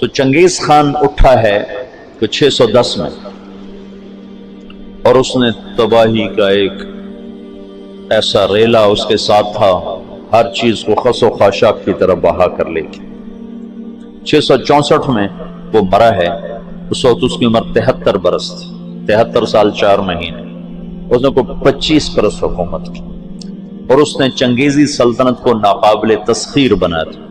تو چنگیز خان اٹھا ہے کہ 610 میں، اور اس نے تباہی کا ایک ایسا ریلا اس کے ساتھ تھا، ہر چیز کو خس و خاشاک کی طرف بہا کر لے گی۔ 664 میں وہ مرا ہے، اس وقت اس کی عمر 73 برس تھی، 73 سال 4 مہینے۔ اس نے کوئی 25 برس حکومت کی، اور اس نے چنگیزی سلطنت کو ناقابل تسخیر بنا دیا۔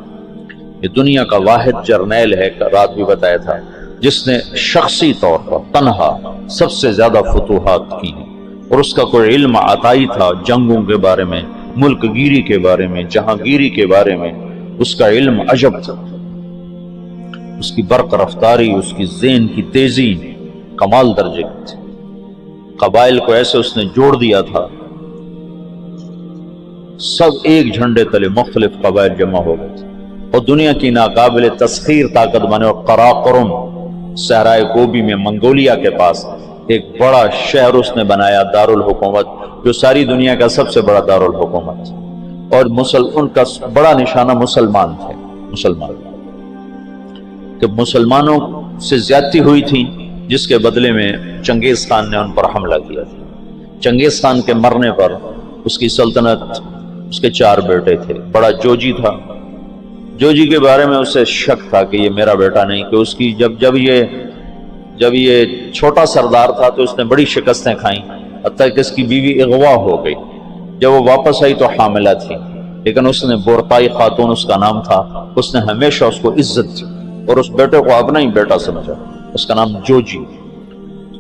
یہ دنیا کا واحد جرنیل ہے، رات بھی بتایا تھا، جس نے شخصی طور پر تنہا سب سے زیادہ فتوحات کی ہیں، اور اس کا کوئی علم عطائی تھا جنگوں کے بارے میں، ملک گیری کے بارے میں، جہاں گیری کے بارے میں اس کا علم عجب تھا۔ اس کی برق رفتاری، اس کی ذہن کی تیزی کمال درجے کی تھی۔ قبائل کو ایسے اس نے جوڑ دیا تھا، سب ایک جھنڈے تلے مختلف قبائل جمع ہو گئے تھے، اور دنیا کی ناقابل تسخیر طاقت بنے۔ اور قراقرم صحرائے گوبی میں منگولیا کے پاس ایک بڑا شہر اس نے بنایا، دارالحکومت، جو ساری دنیا کا سب سے بڑا دارالحکومت، اور ان کا بڑا نشانہ مسلمان تھے۔ کہ مسلمانوں سے زیادتی ہوئی تھی، جس کے بدلے میں چنگیز خان نے ان پر حملہ کیا تھا۔ چنگیز خان کے مرنے پر اس کی سلطنت، اس کے 4 بیٹے تھے۔ بڑا جوجی تھا، جوجی کے بارے میں اسے شک تھا کہ یہ میرا بیٹا نہیں، کہ اس کی جب یہ چھوٹا سردار تھا تو اس نے بڑی شکستیں کھائیں، حتیٰ کہ اس کی بیوی اغوا ہو گئی۔ جب وہ واپس آئی تو حاملہ تھی، لیکن اس نے بورتائی خاتون اس کا نام تھا، اس نے ہمیشہ اس کو عزت دی اور اس بیٹے کو اپنا ہی بیٹا سمجھا، اس کا نام جوجی۔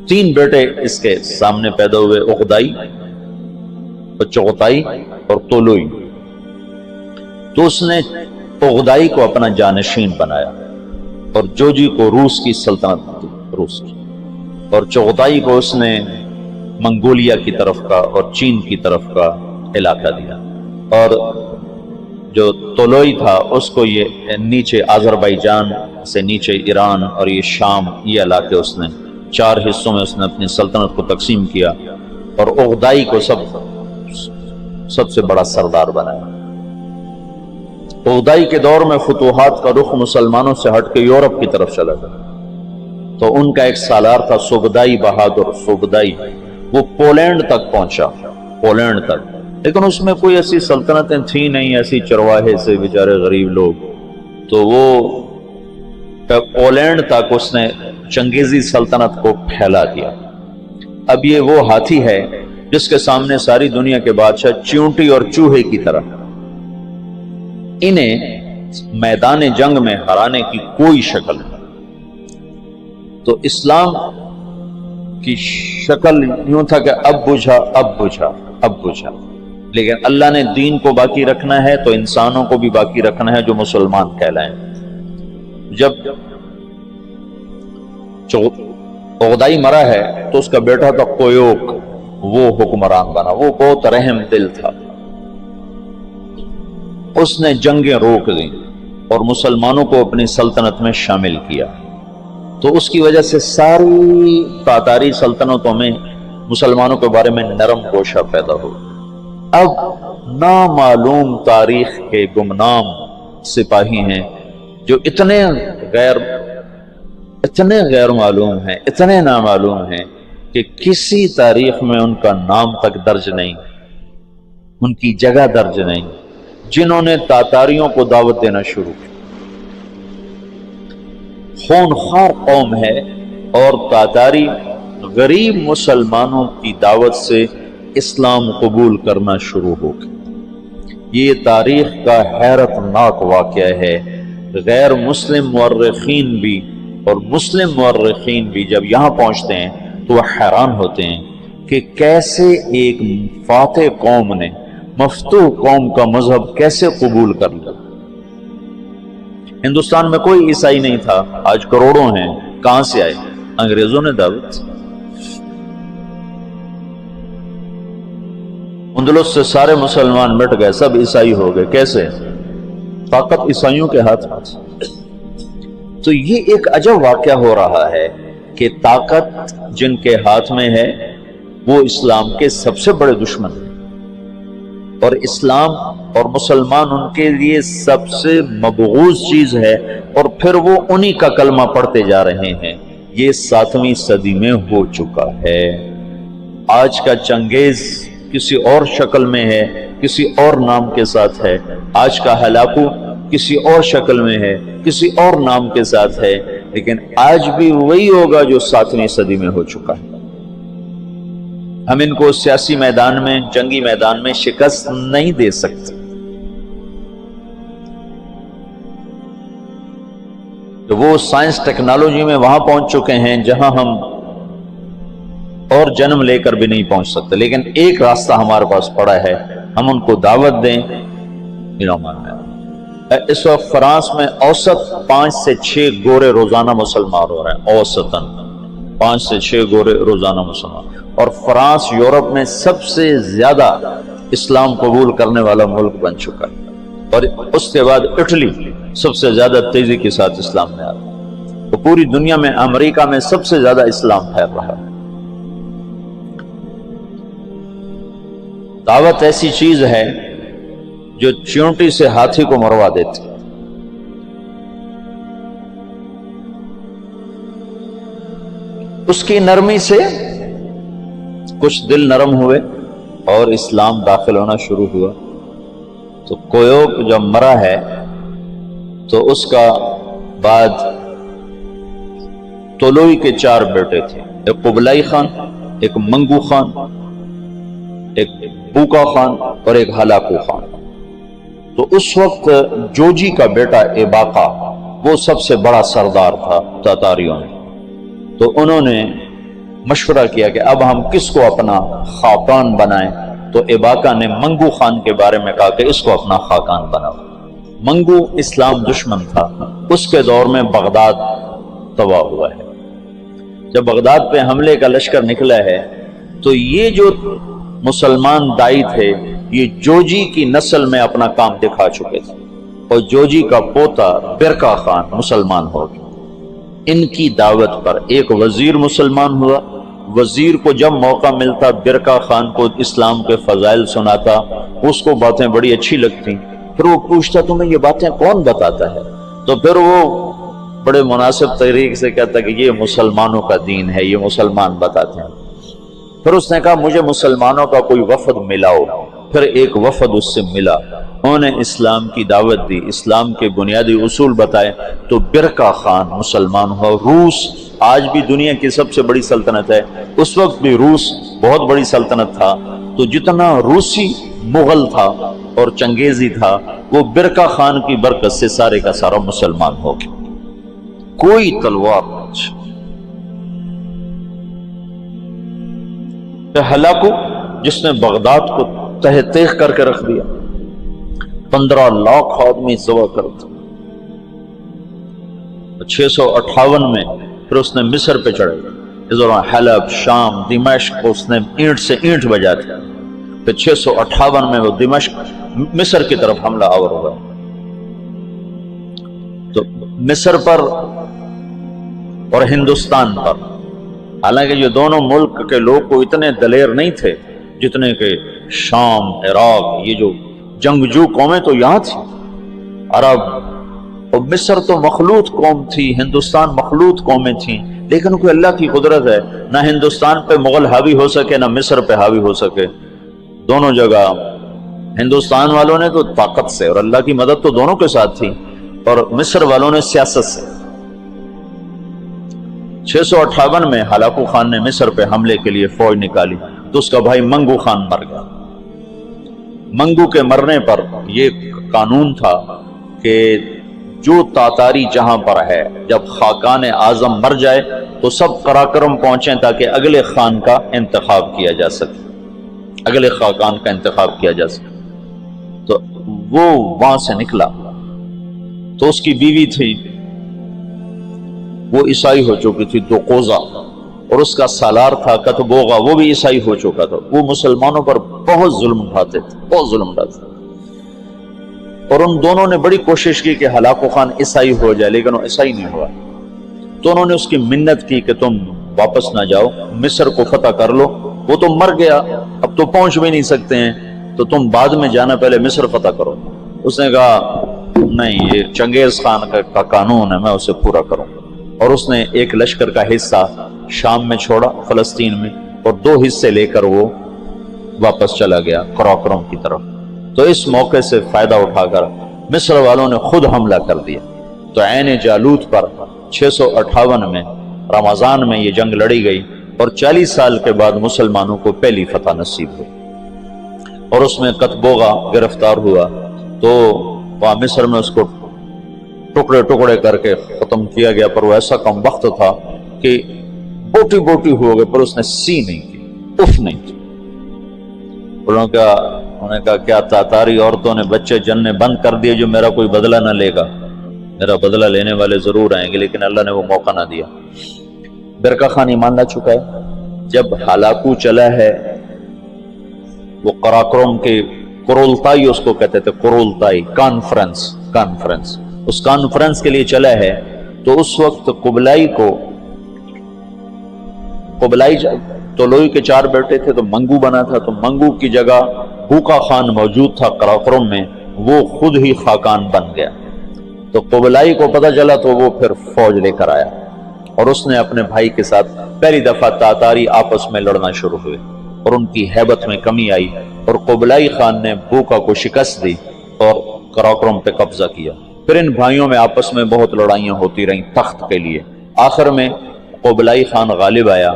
3 بیٹے اس کے سامنے پیدا ہوئے، اغدائی، چغتائی اور طولوئی۔ تو اس نے اغدائی کو اپنا جانشین بنایا، اور جوجی کو روس کی سلطنت دی، روس کی، اور چغتائی کو اس نے منگولیا کی طرف کا اور چین کی طرف کا علاقہ دیا، اور جو طولوئی تھا اس کو یہ نیچے آذربائیجان سے نیچے ایران اور یہ شام، یہ علاقے اس نے 4 حصوں میں اس نے اپنی سلطنت کو تقسیم کیا، اور اغدائی کو سب سے بڑا سردار بنایا۔ اغدائی کے دور میں فتوحات کا رخ مسلمانوں سے ہٹ کے یورپ کی طرف چلا گیا، تو ان کا ایک سالار تھا سوگدائی بہادر سوگدائی، وہ پولینڈ تک پہنچا، پولینڈ تک، لیکن اس میں کوئی ایسی سلطنتیں تھیں نہیں، ایسی چرواہے سے بیچارے غریب لوگ، تو وہ پولینڈ تک اس نے چنگیزی سلطنت کو پھیلا دیا۔ اب یہ وہ ہاتھی ہے جس کے سامنے ساری دنیا کے بادشاہ چیونٹی اور چوہے کی طرح، انہیں میدان جنگ میں ہرانے کی کوئی شکل نہیں۔ تو اسلام کی شکل یوں تھا کہ اب بجھا، لیکن اللہ نے دین کو باقی رکھنا ہے تو انسانوں کو بھی باقی رکھنا ہے جو مسلمان کہلائیں۔ جب اغدائی مرا ہے تو اس کا بیٹا تھا کویوک، وہ حکمران بنا، وہ بہت رحم دل تھا، اس نے جنگیں روک دیں اور مسلمانوں کو اپنی سلطنت میں شامل کیا، تو اس کی وجہ سے ساری تاتاری سلطنتوں میں مسلمانوں کے بارے میں نرم گوشہ پیدا ہو۔ اب نامعلوم تاریخ کے گمنام سپاہی ہیں جو اتنے غیر معلوم ہیں، اتنے نامعلوم ہیں کہ کسی تاریخ میں ان کا نام تک درج نہیں، ان کی جگہ درج نہیں، جنہوں نے تاتاریوں کو دعوت دینا شروع کی۔ خونخوار قوم ہے، اور تاتاری غریب مسلمانوں کی دعوت سے اسلام قبول کرنا شروع ہو گئے۔ یہ تاریخ کا حیرت ناک واقعہ ہے۔ غیر مسلم مورخین بھی اور مسلم مورخین بھی جب یہاں پہنچتے ہیں تو وہ حیران ہوتے ہیں کہ کیسے ایک فاتح قوم نے مفتوح قوم کا مذہب کیسے قبول کر لیا۔ ہندوستان میں کوئی عیسائی نہیں تھا، آج کروڑوں ہیں، کہاں سے آئے؟ انگریزوں نے دعوت۔ اندلس سے سارے مسلمان مٹ گئے، سب عیسائی ہو گئے، کیسے؟ طاقت عیسائیوں کے ہاتھ میں۔ تو یہ ایک عجب واقعہ ہو رہا ہے کہ طاقت جن کے ہاتھ میں ہے وہ اسلام کے سب سے بڑے دشمن ہیں، اور اسلام اور مسلمان ان کے لیے سب سے مبغوض چیز ہے، اور پھر وہ انہی کا کلمہ پڑھتے جا رہے ہیں۔ یہ 7ویں صدی میں ہو چکا ہے۔ آج کا چنگیز کسی اور شکل میں ہے، کسی اور نام کے ساتھ ہے، آج کا ہلاکو کسی اور شکل میں ہے، کسی اور نام کے ساتھ ہے، لیکن آج بھی وہی ہوگا جو 7ویں صدی میں ہو چکا ہے۔ ہم ان کو سیاسی میدان میں، جنگی میدان میں شکست نہیں دے سکتے۔ تو وہ سائنس ٹیکنالوجی میں وہاں پہنچ چکے ہیں جہاں ہم اور جنم لے کر بھی نہیں پہنچ سکتے، لیکن ایک راستہ ہمارے پاس پڑا ہے، ہم ان کو دعوت دیں۔ اس وقت فرانس میں اوسط 5 سے 6 گورے روزانہ مسلمان ہو رہے ہیں، اوسطاً 5 سے 6 گورے روزانہ مسلمان، اور فرانس یورپ میں سب سے زیادہ اسلام قبول کرنے والا ملک بن چکا ہے، اور اس کے بعد اٹلی سب سے زیادہ تیزی کے ساتھ اسلام میں آ رہا ہے، تو پوری دنیا میں امریکہ میں سب سے زیادہ اسلام پھیل رہا ہے۔ دعوت ایسی چیز ہے جو چیونٹی سے ہاتھی کو مروا دیتی۔ اس کی نرمی سے کچھ دل نرم ہوئے اور اسلام داخل ہونا شروع ہوا۔ تو کویوک جب مرا ہے تو اس کا بعد طولوئی کے 4 بیٹے تھے، ایک قبلائی خان، ایک منگو خان، ایک بوکا خان اور ایک ہلاکو خان۔ تو اس وقت جوجی کا بیٹا ایباقا وہ سب سے بڑا سردار تھا تاتاریوں میں، تو انہوں نے مشورہ کیا کہ اب ہم کس کو اپنا خاقان بنائیں، تو ایباقا نے منگو خان کے بارے میں کہا کہ اس کو اپنا خاقان بناؤ۔ منگو اسلام دشمن تھا، اس کے دور میں بغداد تباہ ہوا ہے۔ جب بغداد پہ حملے کا لشکر نکلا ہے تو یہ جو مسلمان دائی تھے یہ جوجی کی نسل میں اپنا کام دکھا چکے تھے، اور جوجی کا پوتا برکا خان مسلمان ہو گیا۔ ان کی دعوت پر ایک وزیر مسلمان ہوا، وزیر کو جب موقع ملتا برکا خان کو اسلام کے فضائل سناتا، اس کو باتیں بڑی اچھی لگتی، پھر وہ پوچھتا تمہیں یہ باتیں کون بتاتا ہے، تو پھر وہ بڑے مناسب طریقے سے کہتا کہ یہ مسلمانوں کا دین ہے، یہ مسلمان بتاتے ہیں۔ پھر اس نے کہا مجھے مسلمانوں کا کوئی وفد ملاؤ، پھر ایک وفد اس سے ملا، انہوں نے اسلام کی دعوت دی، اسلام کے بنیادی اصول بتائے، تو برکا خان مسلمان ہوا۔ روس آج بھی دنیا کی سب سے بڑی سلطنت ہے، اس وقت بھی روس بہت بڑی سلطنت تھا، تو جتنا روسی مغل تھا اور چنگیزی تھا وہ برکا خان کی برکت سے سارے کا سارا مسلمان ہو گیا، کوئی تلوار ہلاکو جس نے بغداد کو تہ تیغ کر کے رکھ دیا، 15 لاکھ آدمی ذبح کر دیا۔ 658 میں پھر اس نے مصر پہ چڑھے، اس دوران حلب، شام، دمشق اس نے اینٹ سے اینٹ بجا دیا۔ پھر 658 میں وہ دمشق مصر کی طرف حملہ آور ہوا۔ تو مصر پر اور ہندوستان پر، حالانکہ یہ دونوں ملک کے لوگ کو اتنے دلیر نہیں تھے جتنے کہ شام، عراق، یہ جو جنگجو قومیں تو یہاں تھی، عرب، اور مصر تو مخلوط قوم تھی، ہندوستان مخلوط قومیں تھیں، لیکن کوئی اللہ کی قدرت ہے، نہ ہندوستان پہ مغل حاوی ہو سکے نہ مصر پہ حاوی ہو سکے، دونوں جگہ ہندوستان والوں نے تو طاقت سے، اور اللہ کی مدد تو دونوں کے ساتھ تھی، اور مصر والوں نے سیاست سے۔ 658 میں ہلاکو خان نے مصر پہ حملے کے لیے فوج نکالی تو اس کا بھائی منگو خان مر گیا۔ منگو کے مرنے پر یہ قانون تھا کہ جو تاتاری جہاں پر ہے، جب خاقان اعظم مر جائے تو سب قراقرم پہنچیں تاکہ اگلے خان کا انتخاب کیا جا سکے، اگلے خاقان کا انتخاب کیا جا سکے۔ تو وہ وہاں سے نکلا، تو اس کی بیوی تھی وہ عیسائی ہو چکی تھی دوقوزہ، اور اس کا سالار تھا کتبوغا، وہ بھی عیسائی ہو چکا تھا۔ وہ مسلمانوں پر بہت ظلم اٹھاتے تھے، بہت ظلم اٹھاتے تھے، اور ان دونوں نے بڑی کوشش کی کہ ہلاکو خان عیسائی ہو جائے، لیکن وہ عیسائی نہیں ہوا۔ تو انہوں نے اس کی منت کی کہ تم واپس نہ جاؤ، مصر کو فتح کر لو، وہ تو مر گیا، اب تو پہنچ بھی نہیں سکتے ہیں، تو تم بعد میں جانا، پہلے مصر فتح کرو۔ اس نے کہا نہیں، یہ چنگیز خان کا قانون ہے، میں اسے پورا کروں۔ اور اس نے ایک لشکر کا حصہ شام میں چھوڑا، فلسطین میں، اور 2 حصے لے کر وہ واپس چلا گیا قراقرم کی طرف۔ تو اس موقع سے فائدہ اٹھا کر مصر والوں نے خود حملہ کر دیا۔ تو عین جالوت پر 658 میں رمضان میں یہ جنگ لڑی گئی، اور 40 سال کے بعد مسلمانوں کو پہلی فتح نصیب ہوئی۔ اور اس میں قطبوغا گرفتار ہوا، تو وہاں مصر میں اس کو ٹکڑے ٹکڑے کر کے ختم کیا گیا، پر وہ ایسا کم وقت تھا کہ بوٹی بوٹی ہو گئے، پر اس نے سی نہیں کی، اف نہیں کی۔ انہوں نے کہا کیا تاتاری عورتوں نے بچے جننے بند کر دیے جو میرا کوئی بدلہ نہ لے گا؟ میرا بدلہ لینے والے ضرور آئیں گے، لیکن اللہ نے وہ موقع نہ دیا۔ برقع خان ایمان لا چکا ہے۔ جب ہلاکو چلا ہے، وہ قراقرم کے قرولتائی اس کو کہتے تھے، قرولتائی کانفرنس، اس کانفرنس کے لیے چلا ہے، تو اس وقت قبلائی تو لوئی کے 4 بیٹے تھے، تو منگو بنا تھا، تو منگو کی جگہ بوکا خان موجود تھا قراقرم میں، وہ خود ہی خاقان بن گیا۔ تو قبلائی کو پتہ چلا، تو وہ پھر فوج لے کر آیا، اور اس نے اپنے بھائی کے ساتھ پہلی دفعہ تاتاری آپس میں لڑنا شروع ہوئے، اور ان کی ہیبت میں کمی آئی، اور قبلائی خان نے بوکا کو شکست دی اور قراقرم پہ قبضہ کیا۔ پھر ان بھائیوں میں آپس میں بہت لڑائیاں ہوتی رہیں تخت کے لیے۔ آخر میں قبلائی خان غالب آیا،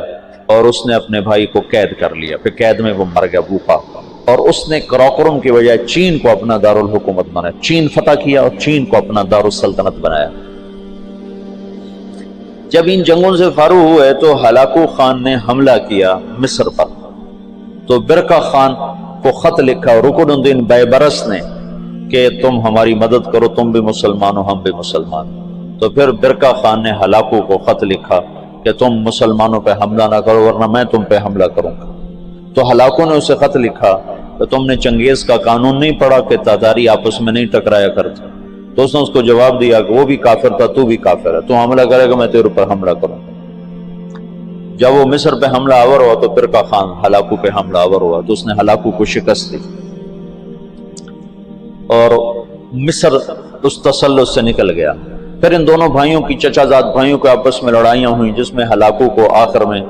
اور اس نے اپنے بھائی کو قید کر لیا، پھر قید میں وہ مر گیا بوکا، اور اس نے قراقرم کی بجائے چین کو اپنا دارالحکومت بنایا، چین فتح کیا اور چین کو اپنا دارالسلطنت بنایا۔ جب ان جنگوں سے فارغ ہوئے تو ہلاکو خان نے حملہ کیا مصر پر، تو برقع خان کو خط لکھا رکن الدین بیبرس نے کہ تم ہماری مدد کرو، تم بھی مسلمان ہو، ہم بھی مسلمان۔ تو پھر برقع خان نے ہلاکو کو خط لکھا کہ تم مسلمانوں پہ حملہ نہ کرو ورنہ میں تم پہ حملہ کروں گا۔ تو ہلاکو نے اسے خط لکھا کہ تم نے چنگیز کا قانون نہیں پڑھا کہ تاتاری آپس میں نہیں ٹکرایا کرتے؟ تو اس نے اس کو جواب دیا کہ وہ بھی کافر تھا، تو بھی کافر ہے، تو حملہ کرے گا میں تیرے پر حملہ کروں گا۔ جب وہ مصر پہ حملہ آور ہوا تو برقع خان ہلاکو پہ حملہ آور ہوا، تو اس نے ہلاکو کو شکست دی، اور مصر اس تسلط سے نکل گیا۔ پھر ان دونوں بھائیوں کی، چچا زاد بھائیوں کے آپس میں لڑائیاں ہوئیں، جس میں ہلاکو کو آخر میں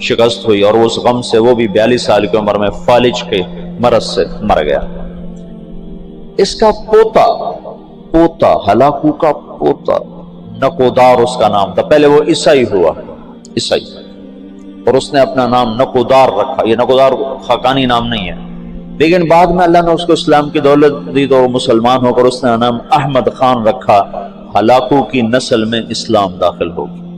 شکست ہوئی، اور اس غم سے وہ بھی 42 سال کی عمر میں فالج کے مرض سے مر گیا۔ اس کا پوتا ہلاکو کا پوتا نکودار اس کا نام تھا، پہلے وہ عیسائی ہوا، عیسائی، اور اس نے اپنا نام نکودار رکھا۔ یہ نکودار خاقانی نام نہیں ہے، لیکن بعد میں اللہ نے اس کو اسلام کی دولت دی تو وہ مسلمان ہو کر اس نے نام احمد خان رکھا۔ ہلاکو کی نسل میں اسلام داخل ہو گیا۔